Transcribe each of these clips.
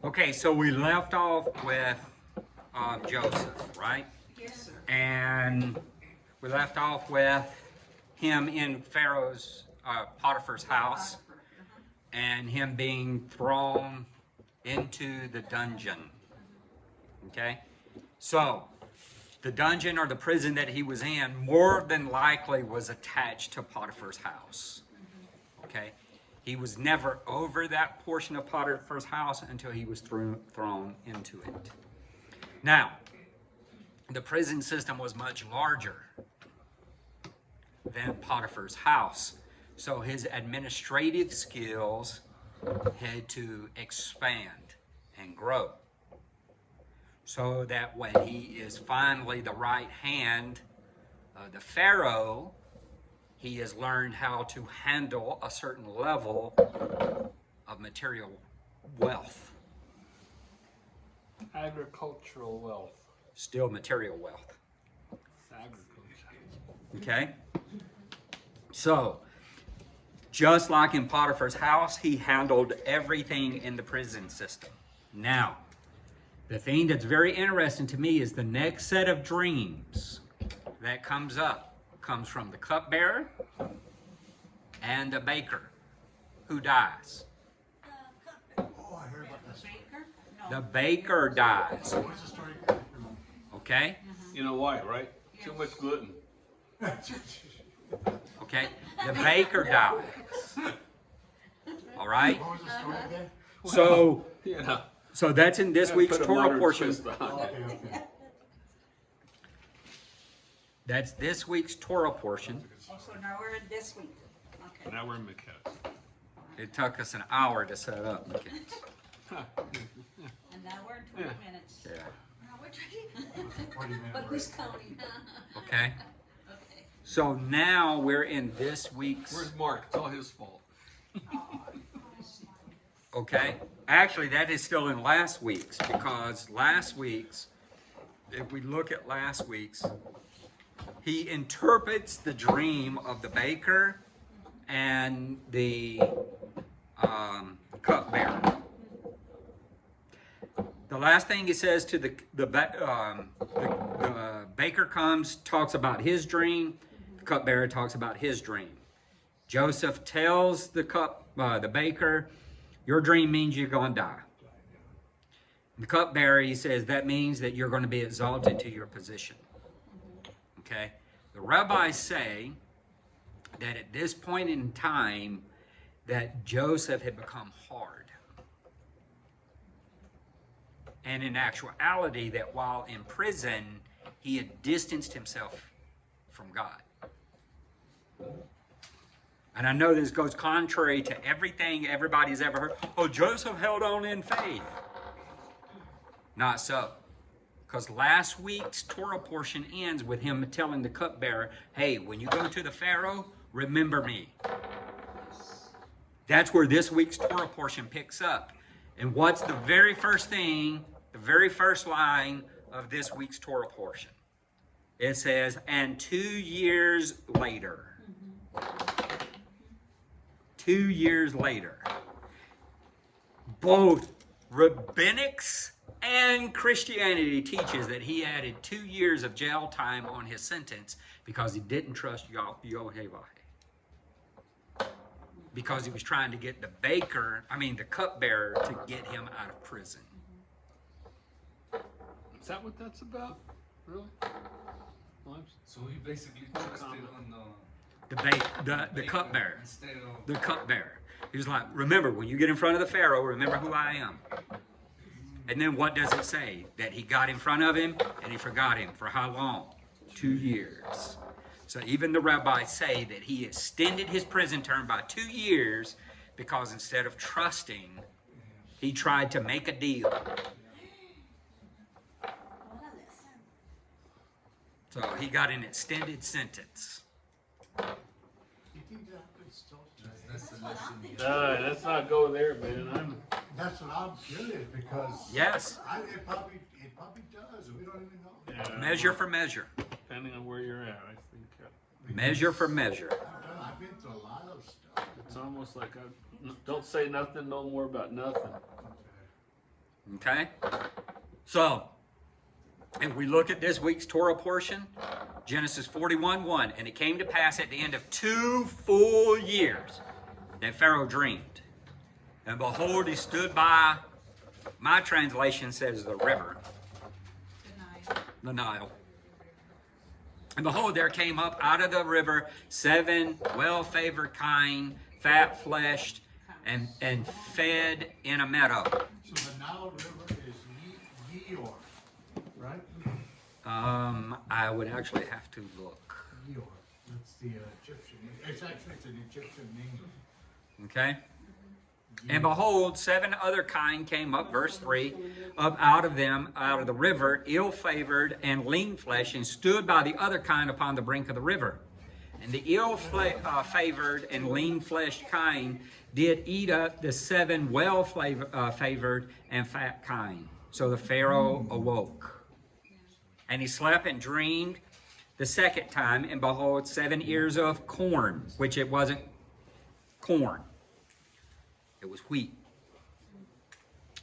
Okay, so we left off with Joseph, right? Yes, sir. And we left off with him in Pharaoh's, Potiphar's house, and him being thrown into the dungeon. Okay? So, the dungeon or the prison that he was in more than likely was attached to Potiphar's house. Okay? He was never over that portion of Potiphar's house until he was thrown into it. Now, the prison system was much larger than Potiphar's house. So his administrative skills had to expand and grow. So that when he is finally the right hand of the Pharaoh, he has learned how to handle a certain level of material wealth. Agricultural wealth. Still material wealth. Agriculture. Okay? So, just like in Potiphar's house, he handled everything in the prison system. Now, the thing that's very interesting to me is the next set of dreams that comes from the cupbearer and the baker who dies. Oh, I heard about this. Baker? No. The baker dies. What's the story? Okay? You know why, right? Too much gluten. Okay? The baker dies. All right? What was the story again? So, You know. so that's in this week's Put a Torah modern portion. twist on it. Okay. That's this week's Torah portion. Oh, so now we're in this week. Okay. Now we're in miketz. It took us an hour to set up, miketz. And now we're in 20 minutes. Yeah. Now we're 40 minute But who's counting? Okay? Okay. So now we're in this week's. Where's Mark? It's all his fault. Okay? Actually, that is still in last week's because last week's, if we look at last week's, he interprets the dream of the baker and the cupbearer. The last thing he says to the baker comes, talks about his dream. The cupbearer talks about his dream. Joseph tells the baker, your dream means you're going to die. The cupbearer, he says, that means that you're going to be exalted to your position. Okay? The rabbis say that at this point in time, that Joseph had become hard. And in actuality, that while in prison, he had distanced himself from God. And I know this goes contrary to everything everybody's ever heard. Oh, Joseph held on in faith. Not so. Because last week's Torah portion ends with him telling the cupbearer, hey, when you go to the Pharaoh, remember me. That's where this week's Torah portion picks up. And what's the very first thing, the very first line of this week's Torah portion? It says, and 2 years later. 2 years later. Both rabbinics and Christianity teaches that he added 2 years of jail time on his sentence because he didn't trust Yehovah. Because he was trying to get the cupbearer to get him out of prison. Is that what that's about? Really? Well, So he basically twisted on The cupbearer. instead of The cupbearer. He was like, remember, when you get in front of the Pharaoh, remember who I am. And then what does it say? That he got in front of him and he forgot him. For how long? 2 years. So even the rabbis say that he extended his prison term by 2 years because instead of trusting, he tried to make a deal. So he got an extended sentence. that's the lesson. let's not go there, man. That's what I'm curious because Yes. it probably does. We don't even know. Yeah, Measure for measure. depending on where you're at, I think Measure for measure. I've been through a lot of stuff. it's almost like don't say nothing no more about nothing. Okay? So, if we look at this week's Torah portion, Genesis 41:1, and it came to pass at the end of 2 full years that Pharaoh dreamed. And behold, he stood by, my translation says the river, the Nile. And behold, there came up out of the river 7 well-favored kine, fat-fleshed, and fed in a meadow. So the Nile River is Yeor, right? I would actually have to look. Yeor. That's the Egyptian. It's an Egyptian name. Okay? And behold, 7 other kine came up, verse 3, up out of the river, ill-favored and lean-fleshed, and stood by the other kine upon the brink of the river. And the ill-favored and lean-fleshed kine did eat up the 7 well-favored and fat kine. So the Pharaoh awoke. And he slept and dreamed the second time, and behold, 7 ears of corn, which it wasn't corn. It was wheat.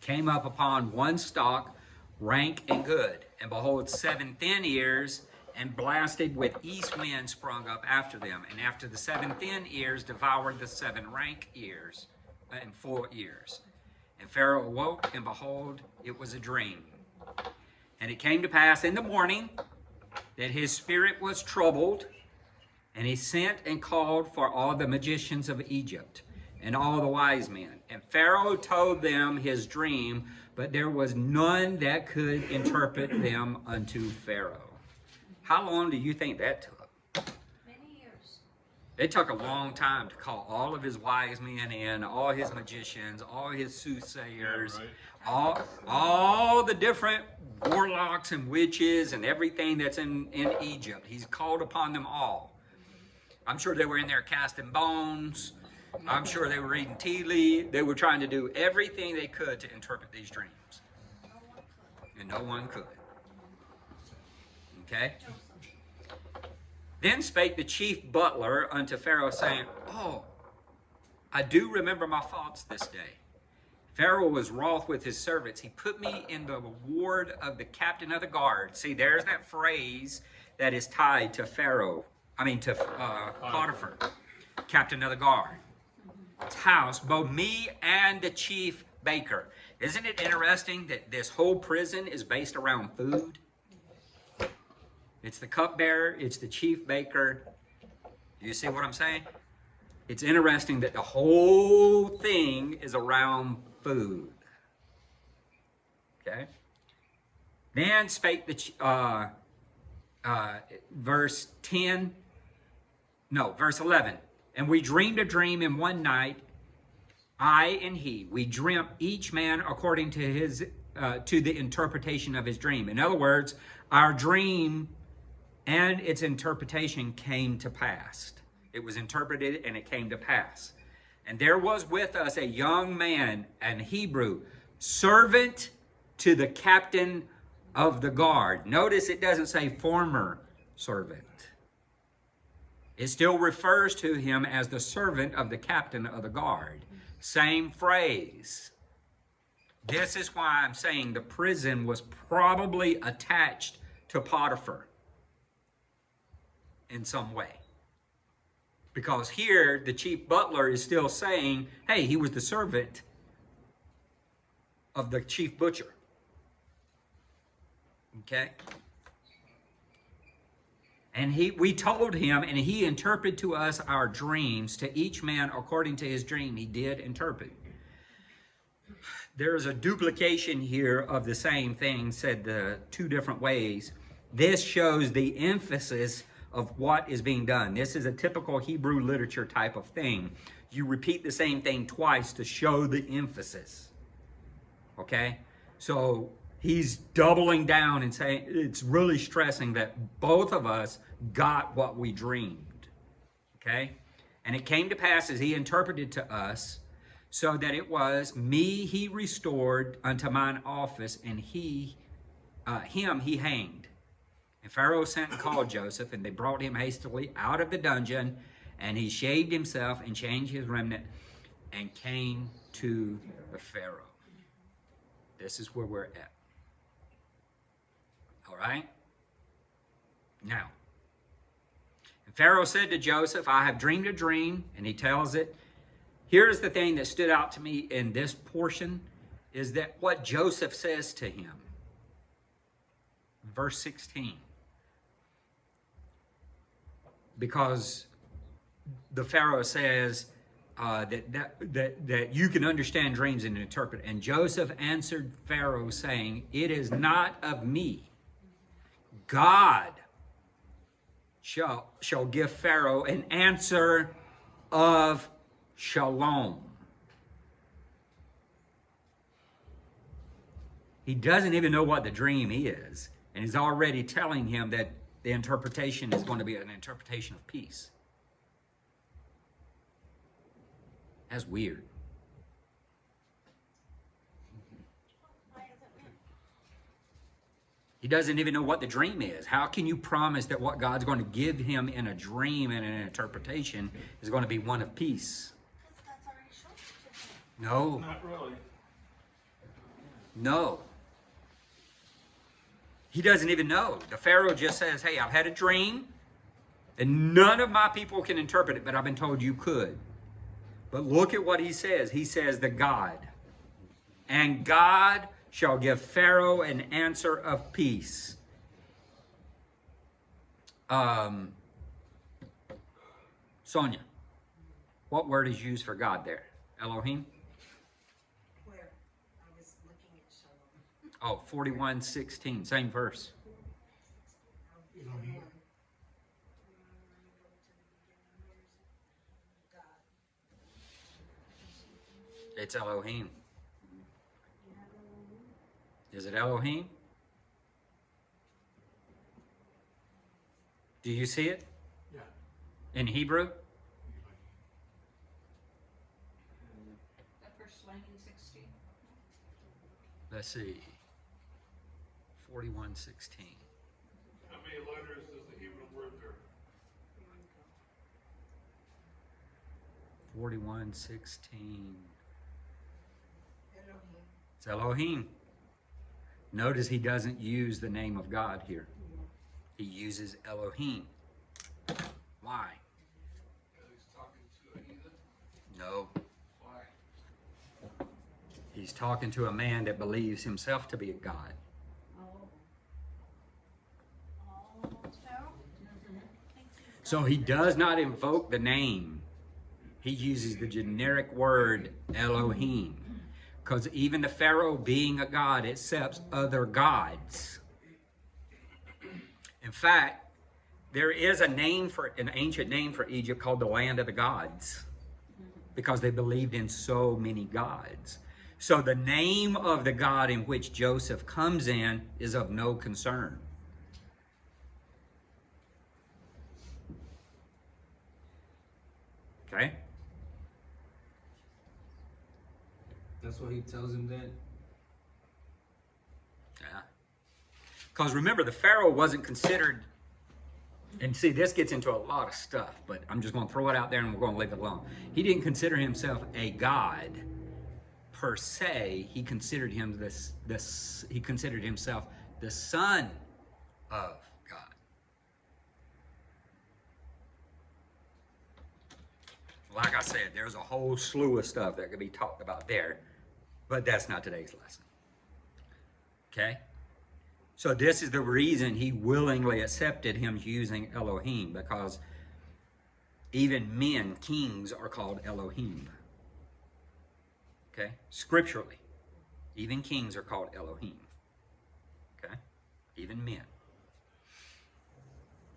Came up upon one stalk, rank and good. And behold, 7 thin ears, and blasted with east wind sprung up after them. And after the 7 thin ears devoured the 7 rank ears, and full ears. And Pharaoh awoke, and behold, it was a dream. And it came to pass in the morning that his spirit was troubled, and he sent and called for all the magicians of Egypt, and all the wise men. And Pharaoh told them his dream, but there was none that could interpret them unto Pharaoh. How long do you think that took? Many years. It took a long time to call all of his wise men in, all his magicians, all his soothsayers, all the different warlocks and witches and everything that's in Egypt. He's called upon them all. I'm sure they were in there casting bones. I'm sure they were reading tea leaves. They were trying to do everything they could to interpret these dreams. And no one could. Okay? Then spake the chief butler unto Pharaoh, saying, Oh, I do remember my faults this day. Pharaoh was wroth with his servants. He put me in the ward of the captain of the guard. See, there's that phrase that is tied to Pharaoh. To Potiphar, captain of the guard. House, both me and the chief baker. Isn't it interesting that this whole prison is based around food? It's the cupbearer, it's the chief baker. You see what I'm saying? It's interesting that the whole thing is around food. Okay? Then spake the verse 11. And we dreamed a dream in one night, I and he. We dreamt each man according to his to the interpretation of his dream. In other words, our dream and its interpretation came to pass. It was interpreted and it came to pass. And there was with us a young man, an Hebrew, servant to the captain of the guard. Notice it doesn't say former servant. It still refers to him as the servant of the captain of the guard. Same phrase. This is why I'm saying the prison was probably attached to Potiphar in some way. Because here, the chief butler is still saying, hey, he was the servant of the chief butcher. Okay? And we told him, and he interpreted to us our dreams, to each man according to his dream. He did interpret. There is a duplication here of the same thing, said the 2 different ways. This shows the emphasis of what is being done. This is a typical Hebrew literature type of thing. You repeat the same thing twice to show the emphasis. Okay? So he's doubling down and saying, it's really stressing that both of us got what we dreamed. Okay? And it came to pass as he interpreted to us, so that it was me he restored unto mine office, and him he hanged. And Pharaoh sent and called Joseph, and they brought him hastily out of the dungeon, and he shaved himself and changed his remnant and came to the Pharaoh. This is where we're at. All right? Now, Pharaoh said to Joseph, I have dreamed a dream, and he tells it. Here's the thing that stood out to me in this portion, is that what Joseph says to him. Verse 16. Because the Pharaoh says that you can understand dreams and interpret. And Joseph answered Pharaoh, saying, it is not of me. God shall give Pharaoh an answer of shalom. He doesn't even know what the dream is, and he's already telling him that the interpretation is going to be an interpretation of peace. That's weird. He doesn't even know what the dream is. How can you promise that what God's going to give him in a dream and an interpretation is going to be one of peace? Because that's already shown to him. No. Not really. No. He doesn't even know. The Pharaoh just says, hey, I've had a dream, and none of my people can interpret it, but I've been told you could. But look at what he says. He says, the God. And God shall give Pharaoh an answer of peace. Sonia, what word is used for God there? Elohim? Where? I was looking at Shalom. Oh, 41:16, same verse. Elohim. It's Elohim. Is it Elohim? Do you see it Yeah. in Hebrew? That first line in 16. Let's see. 41:16. How many letters does the Hebrew word there? 41:16. It's Elohim. Notice he doesn't use the name of God here. He uses Elohim. Why? Because he's talking to a heathen. No. Why? He's talking to a man that believes himself to be a God. So he does not invoke the name. He uses the generic word Elohim. Because even the Pharaoh, being a god, accepts other gods. In fact, there is an ancient name for Egypt called the land of the gods. Because they believed in so many gods. So the name of the God in which Joseph comes in is of no concern. Okay? That's why he tells him that. Yeah. Because remember, the Pharaoh wasn't considered, and see, this gets into a lot of stuff, but I'm just going to throw it out there and we're going to leave it alone. He didn't consider himself a god per se. He considered him he considered himself the son of God. Like I said, there's a whole slew of stuff that could be talked about there, but that's not today's lesson. Okay? So this is the reason he willingly accepted him using Elohim, because even men, kings, are called Elohim. Okay? Scripturally, even kings are called Elohim. Okay? Even men.